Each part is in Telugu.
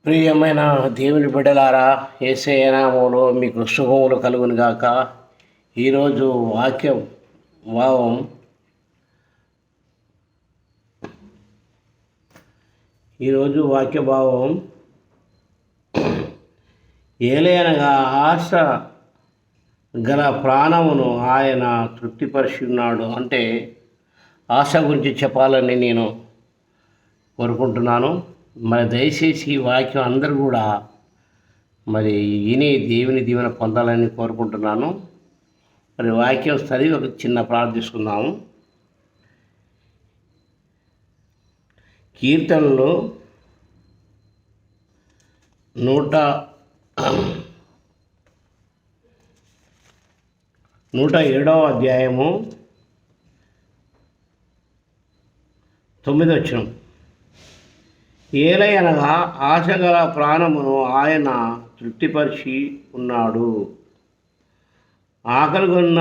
ప్రియమైన దేవుని బిడ్డలారా, యేసయ్య నామములో మీకు శుభములు కలుగును గాక. ఈరోజు వాక్యం భావం ఏలయనగా ఆశ గల ప్రాణమును ఆయన తృప్తిపరిచి ఉన్నాడు. అంటే ఆశ గురించి చెప్పాలని నేను కోరుకుంటున్నాను. మరి దయచేసి ఈ వాక్యం అందరూ కూడా మరి విని దేవుని దీవెన పొందాలని కోరుకుంటున్నాను. మరి వాక్యం చదివి ఒక చిన్న ప్రార్థిస్తున్నాము. కీర్తనలు 107వ అధ్యాయము 9వ వచనం. ఏలయనగా ఆశగల ప్రాణమును ఆయన తృప్తిపరిచి ఉన్నాడు, ఆకలిగొన్న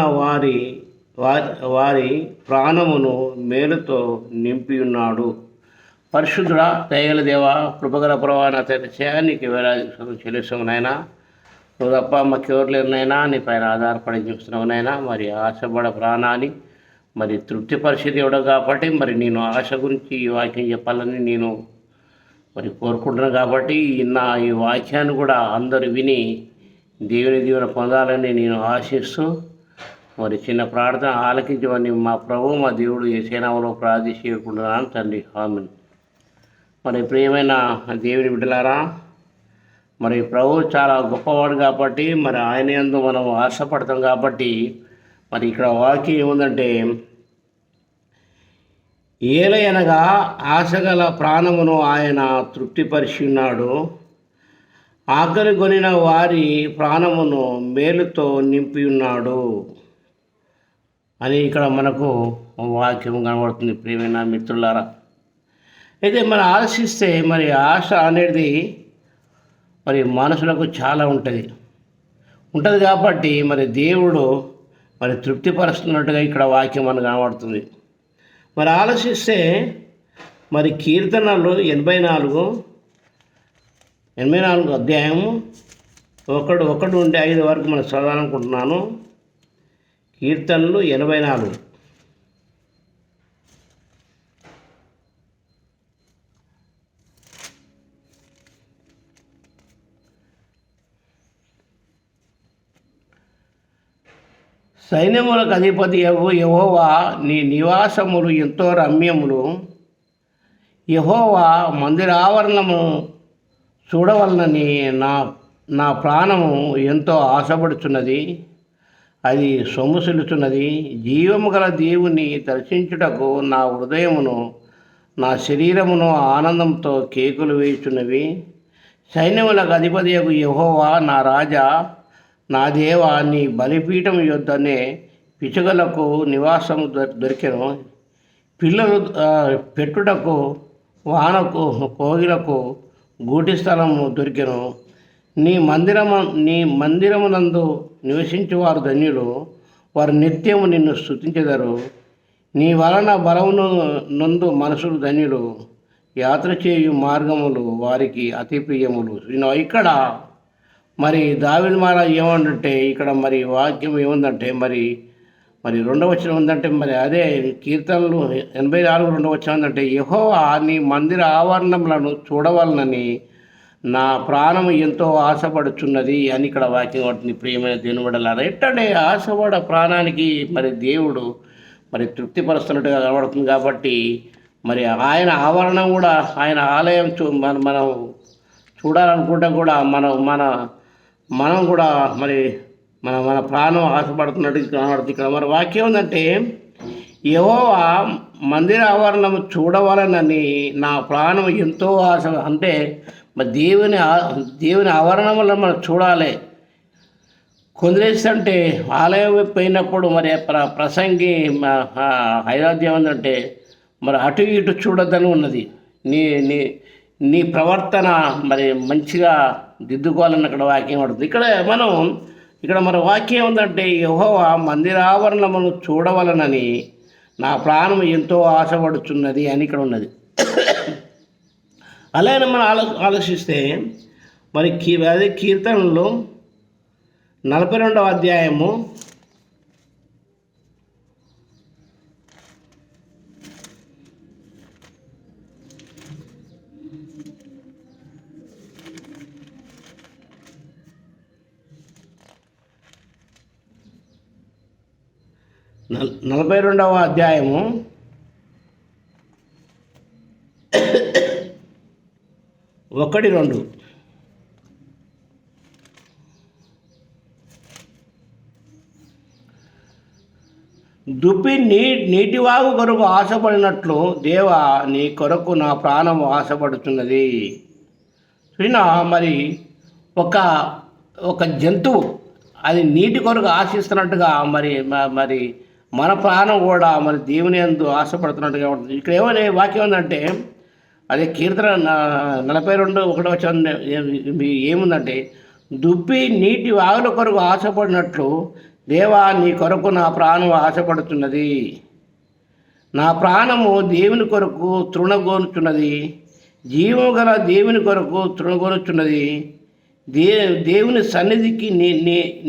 వారి ప్రాణమును మేలుతో నింపి ఉన్నాడు. పరిశుద్ధుడా, దయగల దేవ, కృపగల ప్రభా, నా నీకు వేలాది చెల్లిస్తున్నావు నాయనా. నువ్వు తప్ప మాకెవరు లేరు నాయనా. నీ పైన ఆధారపడి చూస్తున్నావు నాయనా. మరి ఆశపడ ప్రాణాన్ని మరి తృప్తిపరిచి దేవుడు కాబట్టి మరి నేను ఆశ గురించి ఈ వాక్యం చెప్పాలని నేను మరి కోరుకుంటున్నాను. కాబట్టి ఈ వాక్యాన్ని కూడా అందరూ విని దేవుని దీవెన పొందాలని నేను ఆశిస్తూ మరి చిన్న ప్రార్థన ఆలకించమని మా ప్రభు మా దేవుడు యేసయ్య నామములో ప్రార్థించుకుంటున్నాను తండ్రి, ఆమేన్. మరి ప్రియమైన దేవుని బిడ్డలారా, మరి ప్రభు చాలా గొప్పవాడు కాబట్టి మరి ఆయన యందు మనం ఆశపడతాం. కాబట్టి మరి ఇక్కడ వాక్యం ఏముందంటే, ఏలయనగా ఆశగల ప్రాణమును ఆయన తృప్తిపరిచి ఉన్నాడు, ఆకలి కొనిన వారి ప్రాణమును మేలుతో నింపి ఉన్నాడు అని ఇక్కడ మనకు వాక్యం కనబడుతుంది. ప్రియమైన మిత్రులారా, అయితే మరి ఆలోచిస్తే మరి ఆశ అనేది మరి మనుషులకు చాలా ఉంటుంది కాబట్టి మరి దేవుడు మరి తృప్తిపరుస్తున్నట్టుగా ఇక్కడ వాక్యం మనకు కనబడుతుంది. మరి ఆలోచిస్తే మరి కీర్తనలు 84 అధ్యాయము 1 నుండి 5 వరకు మనం చదవాలనుకుంటున్నాను. కీర్తనలు 84. సైన్యములకు అధిపతి యెహోవా, నీ నివాసములు ఎంతో రమ్యములు. యెహోవా మందిరావరణము చూడవలనని నా ప్రాణము ఎంతో ఆశపడుచున్నది, అది సొమ్ముసిలుచున్నది. జీవము గల దేవుని దర్శించుటకు నా హృదయమును నా శరీరమును ఆనందంతో కేకులు వేయుచున్నవి. సైన్యములకు అధిపతి యెహోవా, నా రాజా, నా దేవా, నీ బలిపీఠం యొద్దనే పిచుకలకు నివాసము దొరికెను. పిల్లలు పెట్టుటకు వానకు కోగిలకు గూటి స్థలము దొరికెను. నీ మందిరమునందు నివసించువారు ధన్యులు, వారు నిత్యము నిన్ను స్తుతించెదరు. నీ వలన బలమును నందు మనుషులు ధన్యులు, యాత్ర చేయు మార్గములు వారికి అతి ప్రియములు. ఇక్కడ మరి దావీదు మహారాజు ఏమంటే, ఇక్కడ మరి వాక్యం ఏముందంటే మరి 2వ వచనం ఉందంటే, మరి అదే కీర్తనలు 84 2వ వచనం ఉందంటే, యెహోవా నీ మందిర ఆవరణములను చూడవలనని నా ప్రాణము ఎంతో ఆశపడుచున్నది అని ఇక్కడ వాక్యం పడుతుంది. ప్రియమైన దేవుని బిడ్డలారా, ఎట్టంటే ఆశపడ ప్రాణానికి మరి దేవుడు మరి తృప్తిపరుస్తున్నట్టుగా కనబడుతుంది. కాబట్టి మరి ఆయన ఆవరణం కూడా, ఆయన ఆలయం మనం చూడాలనుకుంటే కూడా మనం కూడా మరి మన ప్రాణం ఆశపడుతున్నట్టు కనబడుతుంది. ఇక్కడ మరి వాక్యం ఉందంటే, యెహోవా మందిర ఆవరణము చూడవాలనని నా ప్రాణం ఎంతో ఆశ. అంటే మరి దేవుని ఆవరణంలో మనం చూడాలి. కొందరేస్తే ఆలయం పోయినప్పుడు మరి ప్రసంగి హైదరాబాద్ ఏమందంటే మరి అటు ఇటు చూడొద్దని ఉన్నది. నీ ప్రవర్తన మరి మంచిగా దిద్దుకోవాలని అక్కడ వాక్యం పడుతుంది. ఇక్కడ మన వాక్యం ఉందంటే, యెహోవా మందిరావరణమును చూడవలనని నా ప్రాణం ఎంతో ఆశపడుచున్నది అని ఇక్కడ ఉన్నది. అలాగే మనం ఆలోచిస్తే మరి అదే కీర్తనలో 42వ అధ్యాయము 42వ అధ్యాయము 1-2. దుప్పి నీటివాగు కొరకు ఆశపడినట్లు దేవా నీ కొరకు నా ప్రాణము ఆశపడుతున్నది. చూసినా మరి ఒక ఒక జంతువు అది నీటి కొరకు ఆశిస్తున్నట్టుగా మరి మన ప్రాణం కూడా మరి దేవుని యందు ఆశపడుతున్నట్టుగా ఉంటుంది. ఇక్కడ ఏమనే వాక్యం ఉందంటే, అదే కీర్తన 42:1 ఏముందంటే, దుప్పి నీటి వాగుల కొరకు ఆశపడినట్లు దేవా నీ కొరకు నా ప్రాణం ఆశపడుతున్నది. నా ప్రాణము దేవుని కొరకు తృణగోనుచున్నది, జీవము గల దేవుని కొరకు తృణగోనుచున్నది. దేవుని సన్నిధికి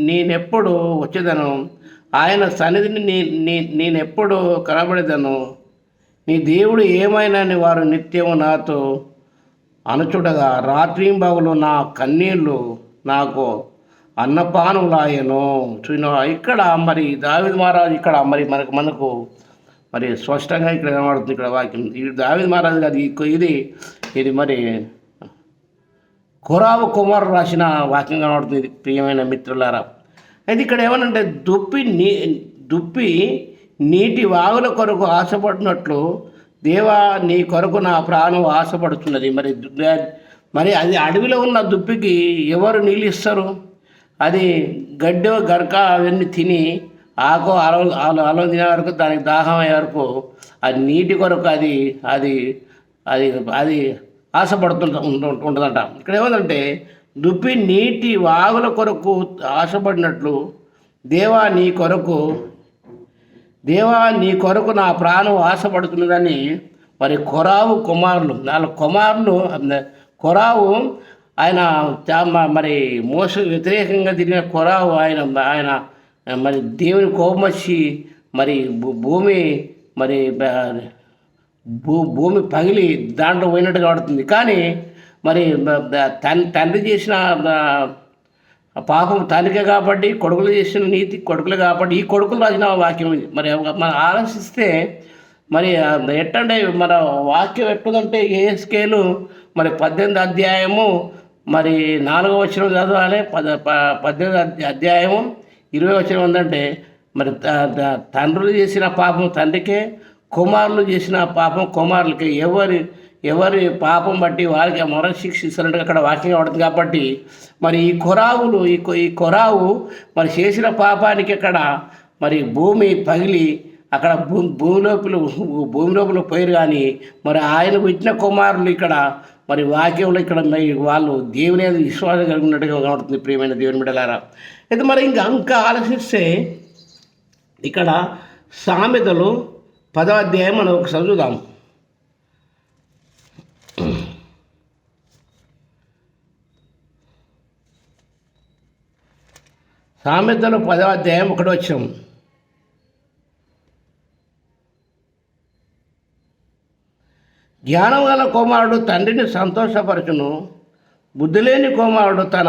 నేనెప్పుడు వచ్చేదను, ఆయన సన్నిధిని నేనెప్పుడు కనబడేదను. నీ దేవుడు ఏమైనా వారు నిత్యము నాతో అనుచుడగా రాత్రింబగలు నా కన్నీళ్ళు నాకు అన్నపానములాయను. చూన ఇక్కడ మరి దావీదు మహారాజు ఇక్కడ మరి మనకు మరి స్పష్టంగా ఇక్కడ కనబడుతుంది. ఇక్కడ వాక్యం ఇది దావీదు మహారాజు కాదు, ఇది మరి కొరావు కుమారు రాసిన వాక్యం కనబడుతుంది ప్రియమైన మిత్రులారా. అయితే ఇక్కడ ఏమనంటే దుప్పి నీటి వాగుల కొరకు ఆశపడినట్లు దేవా నీ కొరకు నా ప్రాణం ఆశపడుతున్నది. మరి అది అడవిలో ఉన్న దుప్పికి ఎవరు నీళ్ళు ఇస్తారు? అది గడ్డి గరక అవన్నీ తిని అలం తినే వరకు, దానికి దాహం అయ్యే వరకు అది నీటి కొరకు అది అది అది అది ఉంటుందంట. ఇక్కడ ఏమందంటే దుప్పి నీటి వాగుల కొరకు ఆశపడినట్లు దేవా నీ కొరకు నా ప్రాణం ఆశపడుతున్నదని మరి కొరావు కుమారులు 4 కుమారులు. కొరావు ఆయన మరి మోస వ్యతిరేకంగా తిరిగిన కొరావు ఆయన మరి దేవుని కోపం వచ్చి మరి భూమి పగిలి దాంట్లో పోయినట్టుగా పడుతుంది. కానీ మరి తండ్రి చేసిన పాపం తండ్రికే కాబట్టి, కొడుకులు చేసిన నీతి కొడుకులు కాబట్టి ఈ కొడుకులు రాసిన వాక్యం ఇది. మరి మనం ఆలోచిస్తే మరి ఎట్టంటే మన వాక్యం ఎట్టుందంటే స్కేలు మరి 18వ అధ్యాయము మరి 4వ వచనం చదవాలి. 18వ అధ్యాయము 20వ వచనం ఉందంటే మరి తండ్రులు చేసిన పాపం తండ్రికే, కుమారులు చేసిన పాపం కుమారులకి, ఎవరి పాపం బట్టి వారికి మరణశిక్ష ఇస్తున్నట్టుగా అక్కడ వాక్యం పడుతుంది. కాబట్టి మరి ఈ కొరావు మరి చేసిన పాపానికి అక్కడ మరి భూమి పగిలి అక్కడ భూమి లోపల పోయారు. కానీ మరి ఆయనకు ఇచ్చిన కుమారులు ఇక్కడ మరి వాక్యంలో ఇక్కడ వాళ్ళు దేవుని విశ్వాసం కలిగినట్టుగా కనబడుతుంది ప్రియమైన దేవుని బిడ్డలారా. అయితే మరి ఇంకా ఆలోచిస్తే ఇక్కడ సామెతలు 10వ అధ్యాయం మనం ఒక చదువుదాం. సామెతలు 10వ అధ్యాయం 1వ వచనం. జ్ఞానం గల కుమారుడు తండ్రిని సంతోషపరచును, బుద్ధిలేని కుమారుడు తన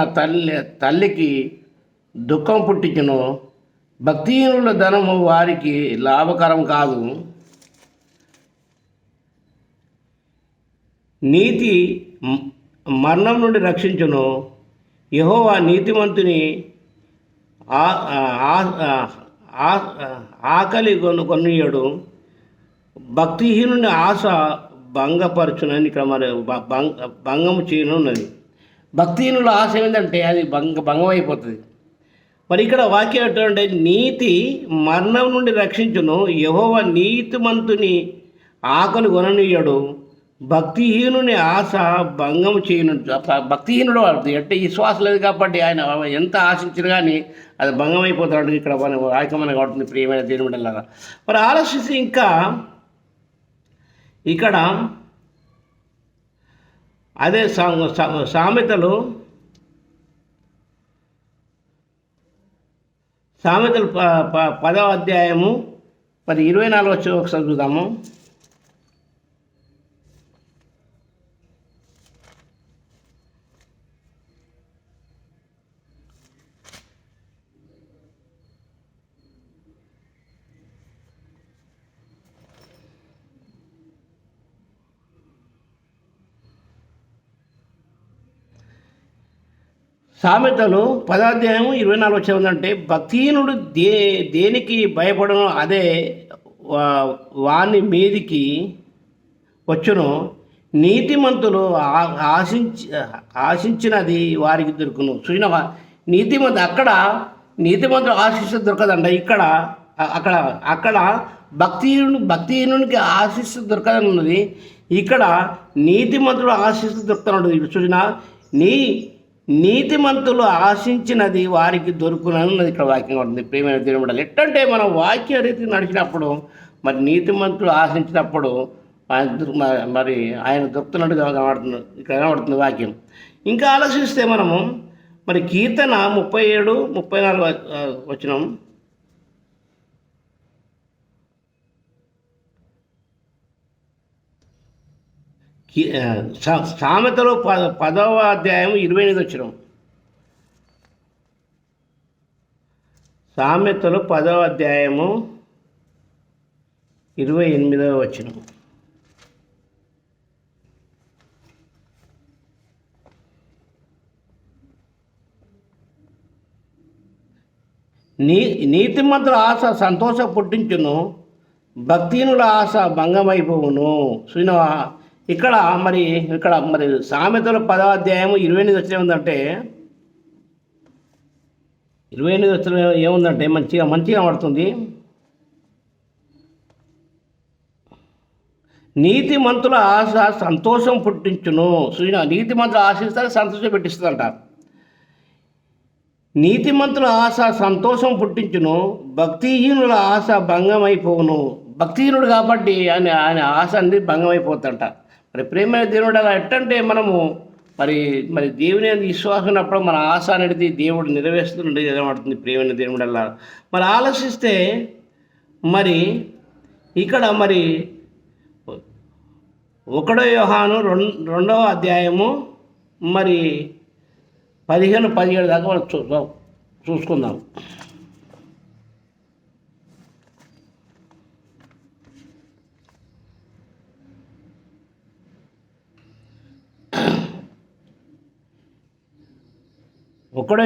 తల్లికి దుఃఖం పుట్టించును. భక్తిహీనుల ధనము వారికి లాభకరం కాదు. నీతి మరణం నుండి రక్షించును, యెహోవా నీతిమంతుని ఆకలి కొనియడు. భక్తిహీనుని ఆశ భంగపరచునని ఇక్కడ మరి భంగము చేయనున్నది. భక్తిహీనుల ఆశ ఏంటంటే అది భంగం అయిపోతుంది. మరి ఇక్కడ వాక్యం ఏంటంటే నీతి మరణం నుండి రక్షించును, యెహోవా నీతిమంతుని ఆకలి కొననీయడు. భక్తిహీనుని ఆశ భంగం చేయను. భక్తిహీనుడు వాడు అంటే విశ్వాసం లేదు కాబట్టి ఆయన ఎంత ఆశించిన కానీ అది భంగం అయిపోతాడు. ఇక్కడ మన వాక్యం మనకు పడుతుంది ప్రియమైన దేవుని బిడ్డలారా. మరి ఆలోచిస్తే ఇంకా ఇక్కడ అదే సామెతలు సామెతలు 10వ అధ్యాయము 24 వచ్చి ఒకసారి చూద్దాము. సామెతలు 10వ అధ్యాయము 24 వచ్చే ఉందంటే, భక్తిహీనుడు దేనికి భయపడను అదే వాని మీదికి వచ్చును, నీతిమంతులు ఆశించినది వారికి దొరుకును. చూసినవా, నీతిమంతులు ఆశిస్తే దొరకదంట. అక్కడ అక్కడ భక్తిహీనునికి ఆశిస్తే దొరకదని ఉన్నది. ఇక్కడ నీతిమంతులు ఆశిస్తే దొరుకుతున్నాడు. చూసినా, నీతిమంతులు ఆశించినది వారికి దొరుకునని ఉన్నది ఇక్కడ వాక్యం ఉంటుంది. ప్రియమైన దేవుని బిడ్డలు, ఎట్టంటే మనం వాక్య రీతికి నడిచినప్పుడు, మరి నీతిమంతులు ఆశించినప్పుడు మరి ఆయన దొరుకుతున్నట్టుగా కనబడుతుంది, ఇక్కడ కనబడుతుంది వాక్యం. ఇంకా ఆలోచిస్తే మనము మరి కీర్తన 37, 34 వచనం, సామెతలో 10వ అధ్యాయం 28 వచనం, సామెతలు 10వ అధ్యాయము 28వ వచనం. నీతిమంతుల ఆశ సంతోష పుట్టించును, భక్తిహీనుల ఆశ భంగమైపోవును. చూసినవా, ఇక్కడ మరి సామెతల 10వ అధ్యాయం 28 వచనం ఉందంటే, 28 వచనం ఏముందంటే మంచిగా పడుతుంది. నీతిమంతుల ఆశ సంతోషం పుట్టించును. చూసిన, నీతిమంతుల ఆశిస్తే సంతోషం పెట్టిస్తుందంట. నీతిమంతుల ఆశ సంతోషం పుట్టించును, భక్తిహీనుల ఆశ భంగమైపోవును. భక్తిహీనుడు కాబట్టి ఆయన ఆశ అనేది భంగమైపోతుందంట. మరి ప్రేమైన దేవుడు అలా ఎట్టంటే మనము మరి దేవుని విశ్వాసం ఉన్నప్పుడు మన ఆశ అనేది దేవుడు నెరవేరుస్తుండే కనబడుతుంది. ప్రేమైన దేవుడు అలా మరి ఆలోచిస్తే మరి ఇక్కడ 1 యోహాను 2వ అధ్యాయము 15, 17 దాకా మనం చూసుకుందాం.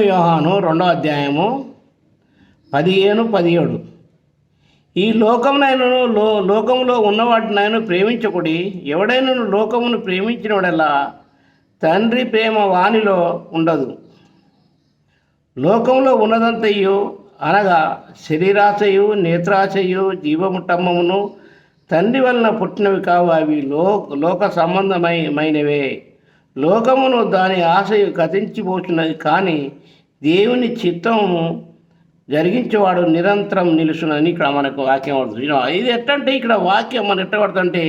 యోహాను 2వ అధ్యాయము 15, 17. ఈ లోకములో ఉన్నవాటినైనా ప్రేమించకుడి, ఎవడైనా లోకమును ప్రేమించినవాడల్లా తండ్రి ప్రేమ వానిలో ఉండదు. లోకంలో ఉన్నదంతయు అనగా శరీరాశయు, నేత్రాశయు, జీవముటమ్మమును తండ్రి వలన పుట్టినవి కావు, అవి లోక సంబంధమైనవే. లోకమును దాని ఆశయు గతించిపోతున్నది, కానీ దేవుని చిత్తము జరిగించేవాడు నిరంతరం నిలుచున్నదని ఇక్కడ మనకు వాక్యం పడుతుంది. ఇది ఎట్టంటే ఇక్కడ వాక్యం మనం ఎట్ట పడుతుంటే,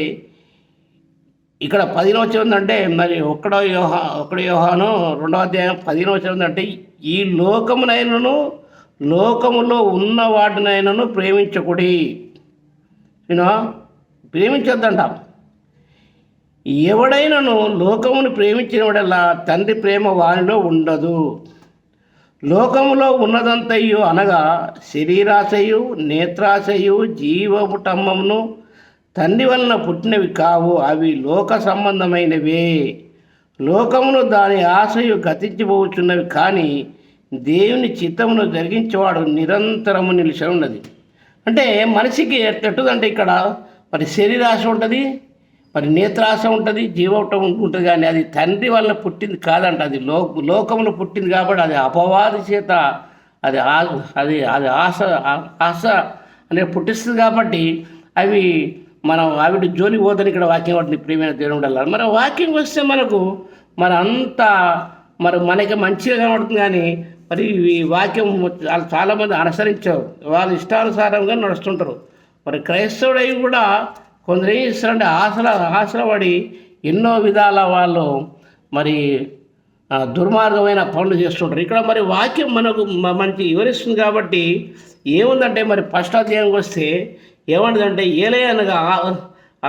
ఇక్కడ 15 వచనం ఉందంటే, మరి 1 యోహాను 2వ అధ్యాయం 15 వచనం ఉందంటే, ఈ లోకమునైనను లోకములో ఉన్న వాటినైనను ప్రేమించకుడి. ప్రేమించొద్దంట. ఎవడైనను లోకమును ప్రేమించిన వాడల్లా తండ్రి ప్రేమ వానిలో ఉండదు. లోకములో ఉన్నదంతయు అనగా శరీరాశయు, నేత్రాశయు, జీవముటమ్మమును తండ్రి వలన పుట్టినవి కావు, అవి లోక సంబంధమైనవే. లోకమును దాని ఆశయు గతించిపోవచ్చున్నవి, కానీ దేవుని చిత్తమును జరిగించేవాడు నిరంతరము నిలిచి ఉన్నది. అంటే మనిషికి ఎట్టుదంటే ఇక్కడ మరి శరీరాశ ఉంటుంది, మరి నేత్రాశ ఉంటుంది, జీవటం ఉంటుంది, కానీ అది తండ్రి వల్ల పుట్టింది కాదంట. అది లోకములో పుట్టింది కాబట్టి అది అపవాది చేత అది ఆశ అనేది పుట్టిస్తుంది. కాబట్టి అవి మనం ఆవిడ జోలి పోదని ఇక్కడ వాక్యం పడుతుంది. ప్రియమైన దేవుడు వల్ల మరి వాక్యం వస్తే మనకు మనకి మంచిగా కనబడుతుంది. కానీ మరి ఈ వాక్యం చాలామంది అనుసరించారు, వాళ్ళ ఇష్టానుసారంగా నడుస్తుంటారు. మరి క్రైస్తవుడై కూడా కొందరు ఏం చేస్తారంటే ఆశల పడి ఎన్నో విధాల వాళ్ళు మరి దుర్మార్గమైన పనులు చేస్తుంటారు. ఇక్కడ మరి వాక్యం మనకు మంచి వివరిస్తుంది కాబట్టి ఏముందంటే మరి ఫస్ట్ అధ్యాయంకి వస్తే ఏమంటుందంటే ఏలయనగా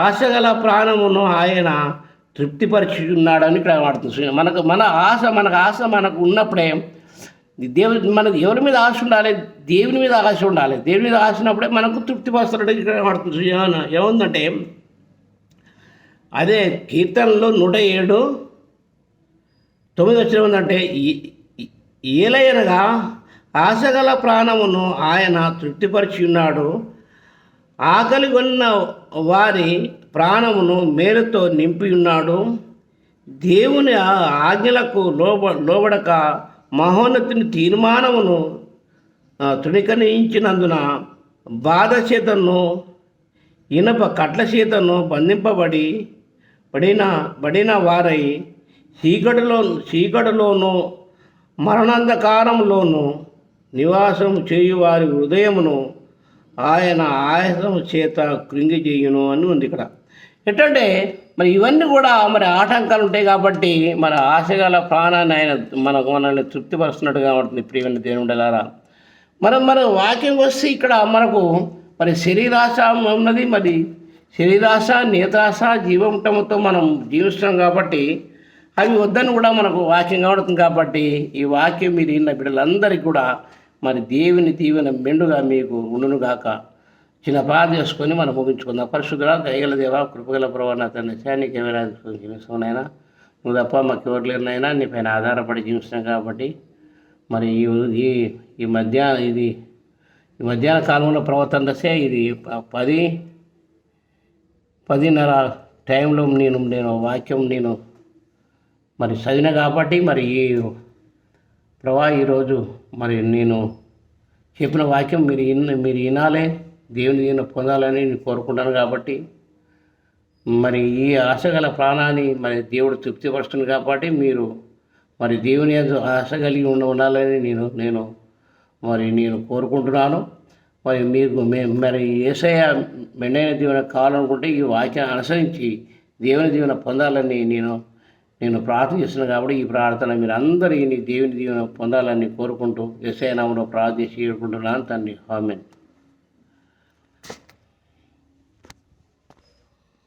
ఆశగల ప్రాణమును ఆయన తృప్తిపరిచున్నాడని ఇక్కడ వాడుతుంది. మనకు ఆశ మనకు ఉన్నప్పుడే మనకు ఎవరి మీద ఆశ ఉండాలి? దేవుని మీద ఆశ ఉండాలి. దేవుని మీద ఆశ ఉన్నప్పుడే మనకు తృప్తిపరుస్తాడు ఇక్కడ వాడుతుంది. ఏముందంటే అదే కీర్తనలో 107:9 ఉందంటే ఏలయనగా ఆశగల ప్రాణమును ఆయన తృప్తిపరిచి ఉన్నాడు, ఆకలి కొన్న వారి ప్రాణమును మేలుతో నింపి ఉన్నాడు. దేవుని ఆజ్ఞలకు లోబడక మహోన్నతుని తీర్మానమును తృణీకరించినందున బాధ చేతను ఇనప కట్ల చేతను బడిన వారై చీకటిలోను మరణాంధకారంలోను నివాసం చేయు వారి హృదయమును ఆయన ఆయాసము చేత కృంగిజేయును అని ఉంది ఇక్కడ. ఎట్టంటే మరి ఇవన్నీ కూడా మరి ఆటంకాలు ఉంటాయి కాబట్టి మన ఆశగల ప్రాణాన్ని ఆయన మనల్ని తృప్తిపరుస్తున్నట్టుగా ఉంటుంది. ప్రియమైన దేవుడారా, మన వాక్యం వస్తే ఇక్కడ మనకు మరి శరీరాశ ఉన్నది. మరి శరీరాశ, నేత్రాశ, జీవంటంతో మనం జీవిస్తున్నాం కాబట్టి అవి వద్దని కూడా మనకు వాక్యం కనబడుతుంది. కాబట్టి ఈ వాక్యం మీరు విన్న బిడ్డలందరికీ కూడా మరి దేవుని దీవెన మెండుగా మీకు ఉండునుగాక. చిన్న ప్రార్థన చేసుకొని మనం ముగించుకుందాం. పరిశుద్ధుడా, దయగల దేవా, కృపగల ప్రభావ, నా తండ్రి నిత్యానికి ఏమైనా జీవిస్తున్నాయినా నువ్వు తప్ప మాకు ఎవరు లేరినైనా నీ పైన ఆధారపడి జీవిస్తున్నాం కాబట్టి మరి ఈ మధ్యాహ్న కాలంలో ప్రవర్తన దశే ఇది 10:30 టైంలో నేను వాక్యం మరి చదివిన కాబట్టి మరి ఈ ఈరోజు మరి నేను చెప్పిన వాక్యం మీరు వినాలి, దేవుని దీవెన పొందాలని నేను కోరుకుంటాను. కాబట్టి మరి ఈ ఆశగల ప్రాణాన్ని మరి దేవుడు తృప్తిపరుస్తుంది కాబట్టి మీరు మరి దేవుని ఆశ కలిగి ఉండాలని నేను కోరుకుంటున్నాను. మరి మీకు మరి యేసయ్య మెండైన దీవెన కావాలనుకుంటే ఈ వాక్యాన్ని అనుసరించి దేవుని దీవెన పొందాలని నేను ప్రార్థన చేస్తున్నాను. కాబట్టి ఈ ప్రార్థన మీరు అందరూ దేవుని దీవెన పొందాలని కోరుకుంటూ యేసయ్య నామములో ప్రార్థించి వేడుకుంటున్నాను తండ్రి. ఆమేన్.